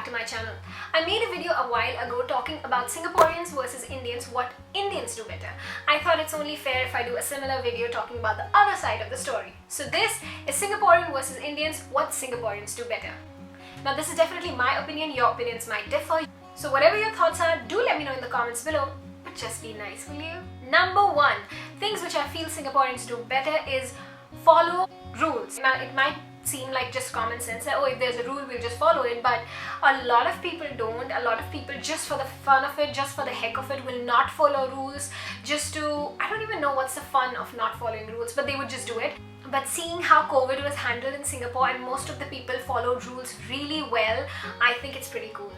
to my channel. I made a video a while ago talking about Singaporeans versus Indians, what Indians do better. I thought it's only fair if I do a similar video talking about the other side of the story. So this is Singaporean versus Indians, what Singaporeans do better. Now this is definitely my opinion, your opinions might differ. So whatever your thoughts are, do let me know in the comments below. But just be nice, will you? Number one, things which I feel Singaporeans do better is follow rules. Now it might seem like just common sense that, oh, if there's a rule we'll just follow it, but a lot of people don't. A lot of people, just for the fun of it, just for the heck of it, will not follow rules just to, I don't even know what's the fun of not following rules, but they would just do it. But seeing how COVID was handled in Singapore and most of the people followed rules really well, I think it's pretty cool.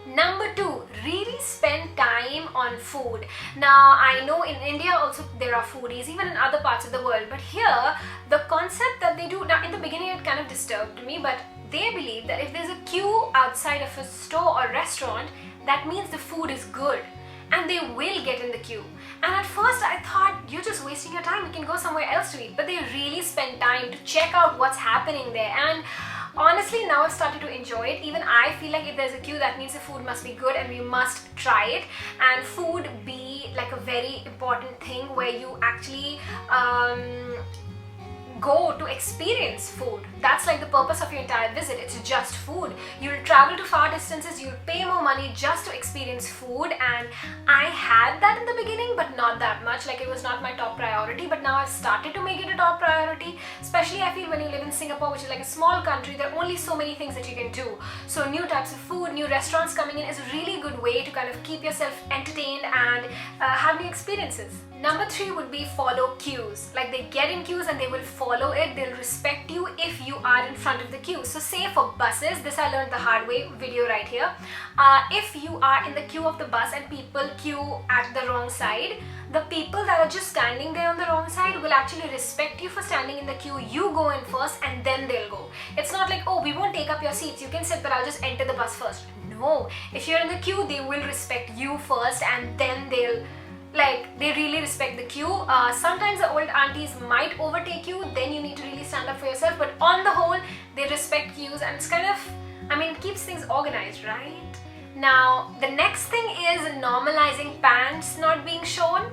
Number two, really spend time on food. Now I know in India also there are foodies, even in other parts of the world, but here the concept that they do, now in the beginning it kind of disturbed me, but they believe that if there's a queue outside of a store or restaurant, that means the food is good and they will get in the queue. And at first I thought, you're just wasting your time, you can go somewhere else to eat, but they really spend time to check out what's happening there. And honestly, now I've started to enjoy it. Even I feel like if there's a queue, that means the food must be good and we must try it. And food be like a very important thing where you actually go to experience food. That's like the purpose of your entire visit. It's just food. You'll travel to far distances, you'll pay more money just to experience food, and I had that in the beginning, but not that much. Like, it was not my top priority, but now I've started to make it a top priority. Especially I feel when you live in Singapore, which is like a small country, there are only so many things that you can do. So new types of food, new restaurants coming in is a really good way to kind of keep yourself entertained and have new experiences. Number three would be follow queues. Like, they get in queues and they will follow it. They'll respect you if you are in front of the queue. So say for buses, this I learned the hard way, video right here. If you are in the queue of the bus and people queue at the wrong side, the people that are just standing there on the wrong side will actually respect you for standing in the queue. You go in first and then they'll go. It's not like, oh, we won't take up your seats, you can sit, but I'll just enter the bus first. No, if you're in the queue, they will respect you first and then they'll, like, they really respect the queue. Sometimes the old aunties might overtake you, then you need to really stand up for yourself, but on the whole, they respect queues, and it's kind of, I mean, it keeps things organized, right? Now, the next thing is normalizing pants not being shown.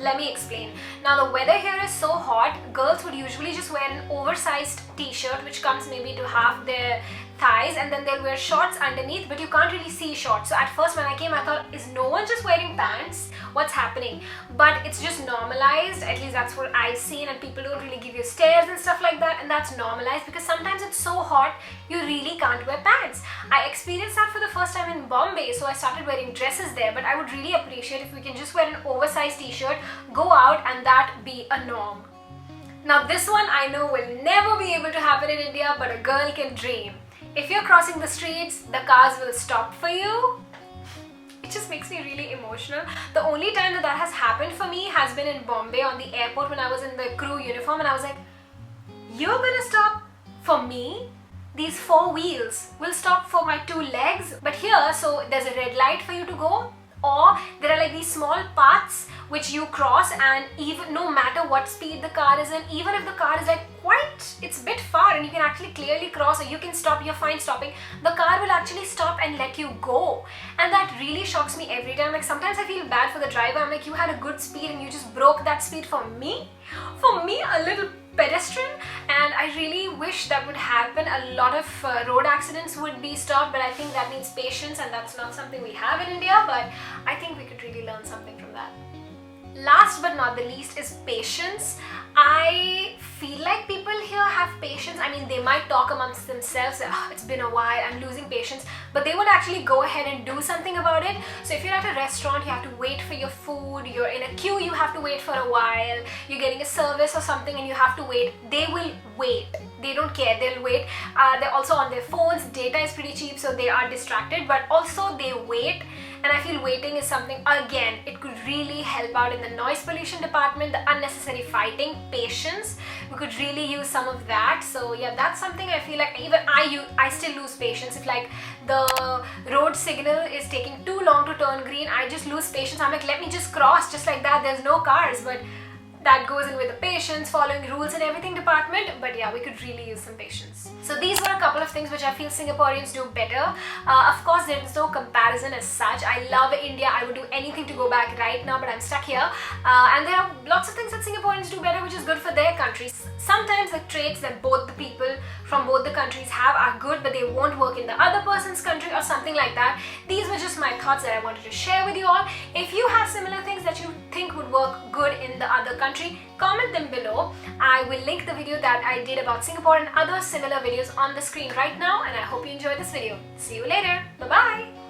Let me explain. Now, the weather here is so hot, girls would usually just wear an oversized t-shirt which comes maybe to half their thighs, and then they'll wear shorts underneath, but you can't really see shorts. So at first when I came, I thought, is no one just wearing pants? What's happening? But it's just normalized, at least that's what I've seen, and people don't really give you stares and stuff like that, and that's normalized because sometimes it's so hot you really can't wear pants. I experienced that for the first time in Bombay, so I started wearing dresses there, but I would really appreciate if we can just wear an oversized t-shirt, go out, and that be a norm. Now this one I know will never be able to happen in India, but a girl can dream. If you're crossing the streets, the cars will stop for you. It just makes me really emotional. The only time that has happened for me has been in Bombay on the airport when I was in the crew uniform, and I was like, you're gonna stop for me? These four wheels will stop for my two legs? But here, so there's a red light for you to go, or there are like these small paths which you cross, and even no matter what speed the car is in, even if the car is like it's a bit far and you can actually clearly cross, or you can stop, you're fine stopping, the car will actually stop and let you go. And that really shocks me every time. Like, sometimes I feel bad for the driver. I'm like, you had a good speed and you just broke that speed for me? For me, a little pedestrian? And I really wish that would happen. A lot of road accidents would be stopped, but I think that needs patience, and that's not something we have in India, but I think we could really learn something from that. Last but not the least is patience. I feel like people here have patience. I mean, they might talk amongst themselves, oh, it's been a while, I'm losing patience, but they would actually go ahead and do something about it. So if you're at a restaurant, you have to wait for your food, you're in a queue, you have to wait for a while, you're getting a service or something and you have to wait, they will wait. They don't care, they'll wait. They're also on their phones, data is pretty cheap, so they are distracted, but also they wait. And I feel waiting is something, again, it could really help out in the noise pollution department, the unnecessary fighting, patience. We could really use some of that. So yeah, that's something I feel like even I still lose patience. If like the road signal is taking too long to turn green, I just lose patience. I'm like, let me just cross just like that, there's no cars. But that goes in with the patience, following rules and everything department, but yeah, we could really use some patience. So these were a couple of things which I feel Singaporeans do better. Of course, there is no comparison as such. I love India. I would do anything to go back right now, but I'm stuck here. And there are lots of things that Singaporeans do better, which is good for their countries. Sometimes the traits that both the people from both the countries have are good, but they won't work in the other person's country or something like that. These were just my thoughts that I wanted to share with you all. If you have similar things that you think would work good in the other country, comment them below. I will link the video that I did about Singapore and other similar videos on the screen right now, and I hope you enjoyed this video. See you later. Bye bye.